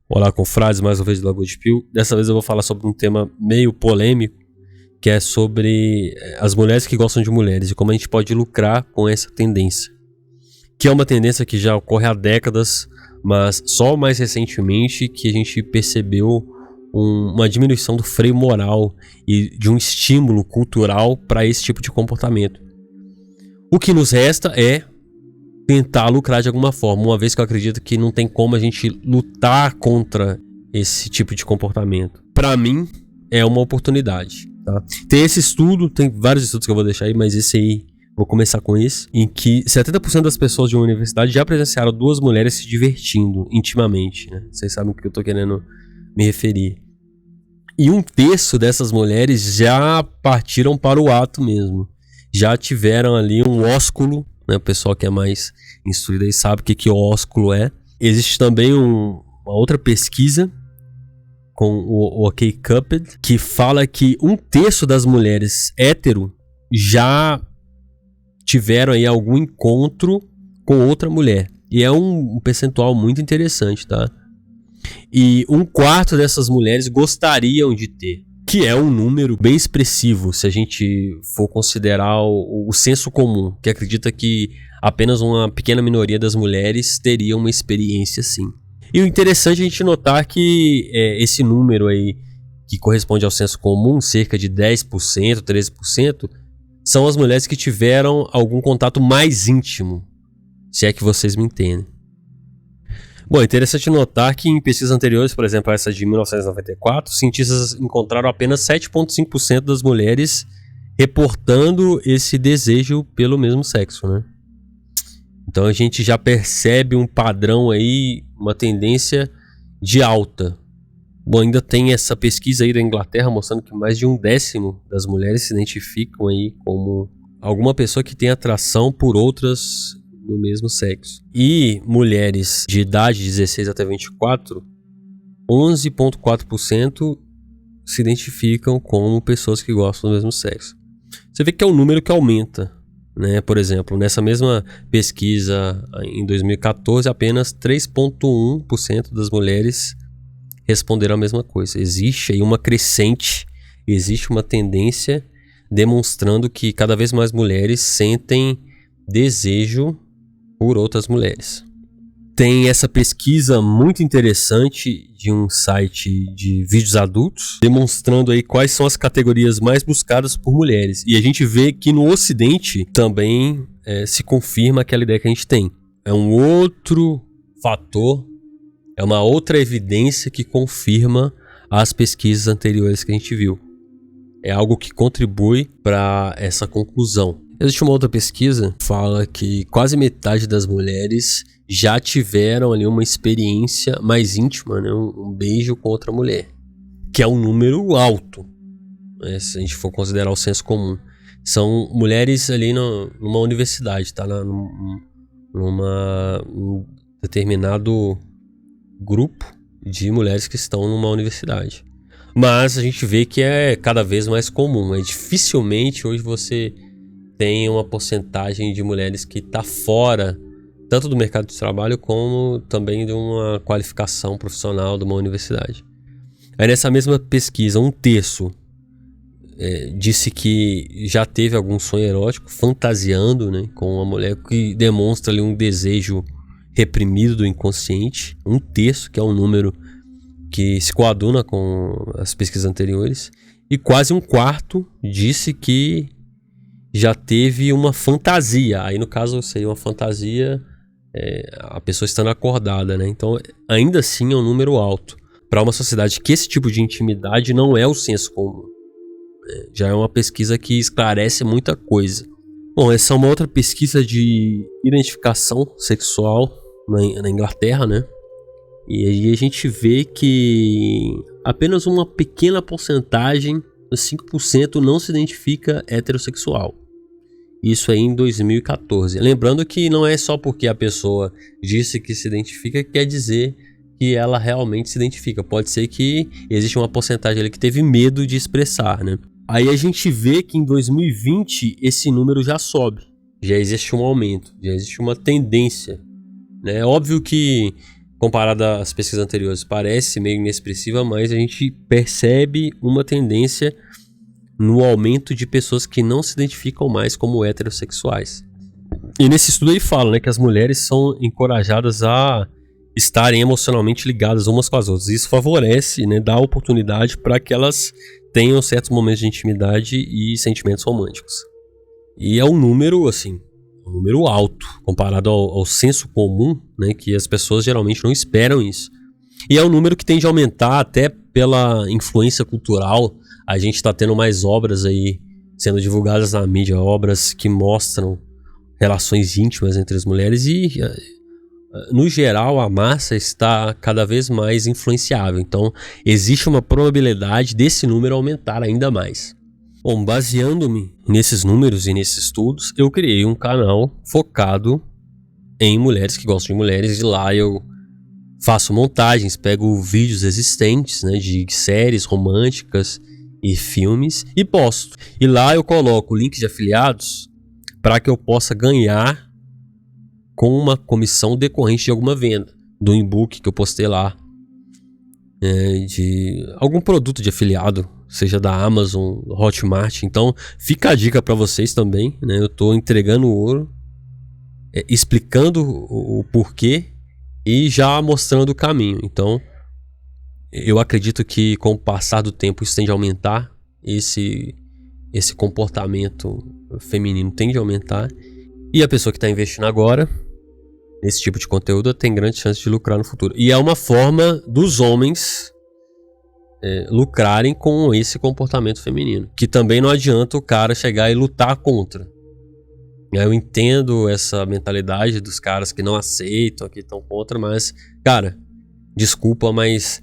Olá, confrades, mais uma vez do Lagoa de Pio. Dessa vez eu vou falar sobre um tema meio polêmico, que é sobre as mulheres que gostam de mulheres e como a gente pode lucrar com essa tendência. Que é uma tendência que já ocorre há décadas, mas só mais recentemente que a gente percebeu uma diminuição do freio moral e de um estímulo cultural para esse tipo de comportamento. O que nos resta é tentar lucrar de alguma forma, uma vez que eu acredito que não tem como a gente lutar contra esse tipo de comportamento. Para mim, é uma oportunidade. Tá? Tem esse estudo, tem vários estudos que eu vou deixar aí, mas esse aí, vou começar com esse, em que 70% das pessoas de uma universidade já presenciaram duas mulheres se divertindo intimamente. Né? Vocês sabem o que eu tô querendo me referir. E um terço dessas mulheres já partiram para o ato mesmo. Já tiveram ali um ósculo, né? O pessoal que é mais instruído aí sabe o que ósculo é. Existe também uma outra pesquisa com o OkCupid, que fala que um terço das mulheres hétero já tiveram aí algum encontro com outra mulher. E é um percentual muito interessante, tá? E um quarto dessas mulheres gostariam de ter, que é um número bem expressivo se a gente for considerar o senso comum, que acredita que apenas uma pequena minoria das mulheres teria uma experiência assim. E o interessante é a gente notar que esse número aí, que corresponde ao senso comum, cerca de 10%, 13%, são as mulheres que tiveram algum contato mais íntimo, se é que vocês me entendem. Bom, é interessante notar que em pesquisas anteriores, por exemplo, essa de 1994, cientistas encontraram apenas 7,5% das mulheres reportando esse desejo pelo mesmo sexo, né? Então a gente já percebe um padrão aí, uma tendência de alta. Bom, ainda tem essa pesquisa aí da Inglaterra mostrando que mais de 1/10 das mulheres se identificam aí como alguma pessoa que tem atração por outras do mesmo sexo. E mulheres de idade de 16 até 24, 11,4% se identificam como pessoas que gostam do mesmo sexo. Você vê que é um número que aumenta, né? Por exemplo, nessa mesma pesquisa em 2014, apenas 3,1% das mulheres responderam a mesma coisa. Existe aí uma crescente, existe uma tendência demonstrando que cada vez mais mulheres sentem desejo por outras mulheres. Tem essa pesquisa muito interessante de um site de vídeos adultos, demonstrando aí quais são as categorias mais buscadas por mulheres. E a gente vê que no Ocidente também se confirma aquela ideia que a gente tem. É um outro fator, é uma outra evidência que confirma as pesquisas anteriores que a gente viu. É algo que contribui para essa conclusão. Existe uma outra pesquisa que fala que quase metade das mulheres já tiveram ali uma experiência mais íntima, né? Um beijo com outra mulher, que é um número alto, né? Se a gente for considerar o senso comum. São mulheres ali numa universidade, tá? Num determinado grupo de mulheres que estão numa universidade. Mas a gente vê que é cada vez mais comum. Dificilmente hoje você tem uma porcentagem de mulheres que está fora tanto do mercado de trabalho como também de uma qualificação profissional de uma universidade. Aí nessa mesma pesquisa, um terço disse que já teve algum sonho erótico fantasiando, né, com uma mulher, que demonstra ali um desejo reprimido do inconsciente. Um terço, que é um número que se coaduna com as pesquisas anteriores. E quase um quarto disse que já teve uma fantasia. Aí no caso seria uma fantasia a pessoa estando acordada, né? Então ainda assim é um número alto para uma sociedade que esse tipo de intimidade não é o senso comum. Já é uma pesquisa que esclarece muita coisa. Bom, essa é uma outra pesquisa de identificação sexual na Inglaterra, né? E aí a gente vê que apenas uma pequena porcentagem, 5%, não se identifica heterossexual. Isso aí em 2014. Lembrando que não é só porque a pessoa disse que se identifica que quer dizer que ela realmente se identifica. Pode ser que existe uma porcentagem ali que teve medo de expressar, né? Aí a gente vê que em 2020 esse número já sobe. Já existe um aumento, já existe uma tendência, né? É óbvio que comparada às pesquisas anteriores, parece meio inexpressiva, mas a gente percebe uma tendência no aumento de pessoas que não se identificam mais como heterossexuais. E nesse estudo aí fala, né, que as mulheres são encorajadas a estarem emocionalmente ligadas umas com as outras. Isso favorece, né, dá oportunidade para que elas tenham certos momentos de intimidade e sentimentos românticos. E é um número, assim, um número alto, comparado ao senso comum, né, que as pessoas geralmente não esperam isso. E é um número que tende a aumentar até pela influência cultural. A gente está tendo mais obras aí sendo divulgadas na mídia, obras que mostram relações íntimas entre as mulheres e, no geral, a massa está cada vez mais influenciável. Então, existe uma probabilidade desse número aumentar ainda mais. Bom, baseando-me nesses números e nesses estudos, eu criei um canal focado em mulheres que gostam de mulheres. E lá eu faço montagens, pego vídeos existentes, né, de séries românticas e filmes e posto. E lá eu coloco links de afiliados para que eu possa ganhar com uma comissão decorrente de alguma venda do e-book que eu postei lá, de algum produto de afiliado, seja da Amazon, Hotmart. Então fica a dica para vocês também, né? Eu estou entregando ouro, explicando o porquê e já mostrando o caminho. Então eu acredito que com o passar do tempo isso tende a aumentar, esse comportamento feminino tende a aumentar, e a pessoa que está investindo agora nesse tipo de conteúdo tem grande chance de lucrar no futuro. E é uma forma dos homens lucrarem com esse comportamento feminino, que também não adianta o cara chegar e lutar contra. Eu entendo essa mentalidade dos caras que não aceitam, que estão contra, mas, cara, desculpa, mas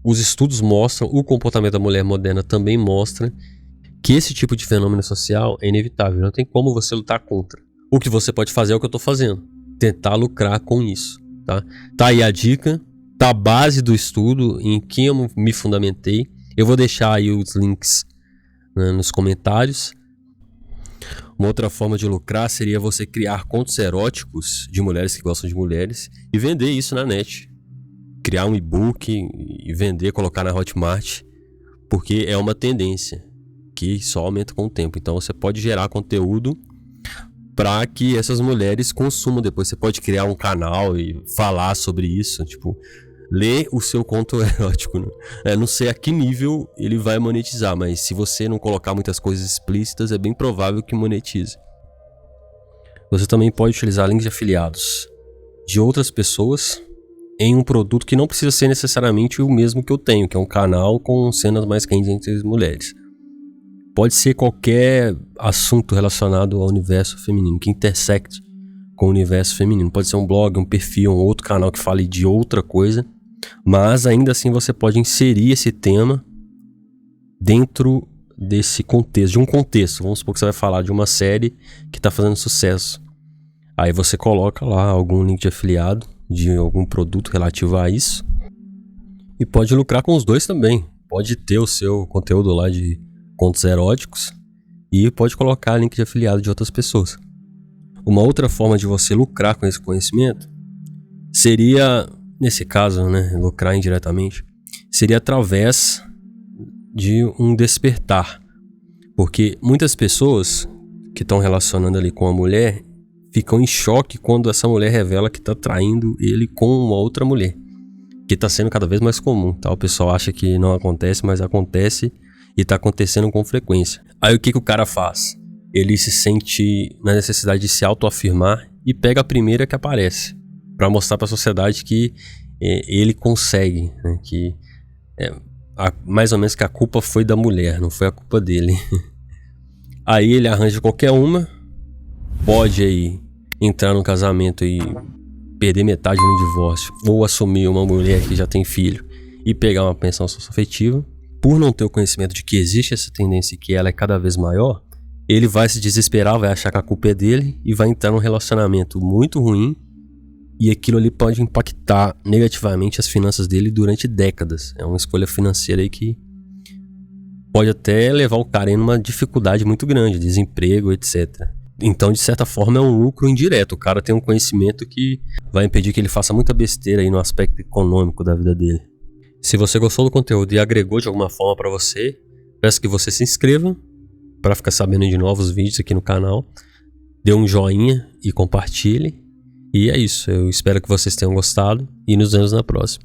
os estudos mostram, o comportamento da mulher moderna também mostra que esse tipo de fenômeno social é inevitável. Não tem como você lutar contra. O que você pode fazer é o que eu tô fazendo. Tentar lucrar com isso, tá? Tá aí a dica, tá a base do estudo em que eu me fundamentei. Eu vou deixar aí os links, né, nos comentários. Uma outra forma de lucrar seria você criar contos eróticos de mulheres que gostam de mulheres e vender isso na net. Criar um e-book e vender, colocar na Hotmart, porque é uma tendência que só aumenta com o tempo. Então você pode gerar conteúdo para que essas mulheres consumam depois. Você pode criar um canal e falar sobre isso, tipo, ler o seu conto erótico, né? Não sei a que nível ele vai monetizar, mas se você não colocar muitas coisas explícitas, é bem provável que monetize. Você também pode utilizar links de afiliados de outras pessoas em um produto que não precisa ser necessariamente o mesmo que eu tenho, que é um canal com cenas mais quentes entre as mulheres. Pode ser qualquer assunto relacionado ao universo feminino, que intersecte com o universo feminino. Pode ser um blog, um perfil, um outro canal que fale de outra coisa, mas ainda assim você pode inserir esse tema dentro desse contexto, de um contexto. Vamos supor que você vai falar de uma série que está fazendo sucesso. Aí você coloca lá algum link de afiliado de algum produto relativo a isso e pode lucrar com os dois também. Pode ter o seu conteúdo lá de contos eróticos e pode colocar link de afiliado de outras pessoas. Uma outra forma de você lucrar com esse conhecimento seria, nesse caso, né, lucrar indiretamente, seria através de um despertar. Porque muitas pessoas que estão relacionando ali com a mulher ficam em choque quando essa mulher revela que está traindo ele com uma outra mulher, que está sendo cada vez mais comum, tá? O pessoal acha que não acontece, mas acontece e está acontecendo com frequência. Aí o que o cara faz? Ele se sente na necessidade de se autoafirmar e pega a primeira que aparece para mostrar para a sociedade que ele consegue, né? Que mais ou menos que a culpa foi da mulher, não foi a culpa dele. Aí ele arranja qualquer uma, pode aí entrar no casamento e perder metade no divórcio, ou assumir uma mulher que já tem filho e pegar uma pensão socioafetiva. Por não ter o conhecimento de que existe essa tendência e que ela é cada vez maior, ele vai se desesperar, vai achar que a culpa é dele e vai entrar num relacionamento muito ruim, e aquilo ali pode impactar negativamente as finanças dele durante décadas. É uma escolha financeira aí que pode até levar o cara em uma dificuldade muito grande, desemprego, etc. Então, de certa forma, é um lucro indireto. O cara tem um conhecimento que vai impedir que ele faça muita besteira aí no aspecto econômico da vida dele. Se você gostou do conteúdo e agregou de alguma forma para você, peço que você se inscreva para ficar sabendo de novos vídeos aqui no canal. Dê um joinha e compartilhe. E é isso. Eu espero que vocês tenham gostado e nos vemos na próxima.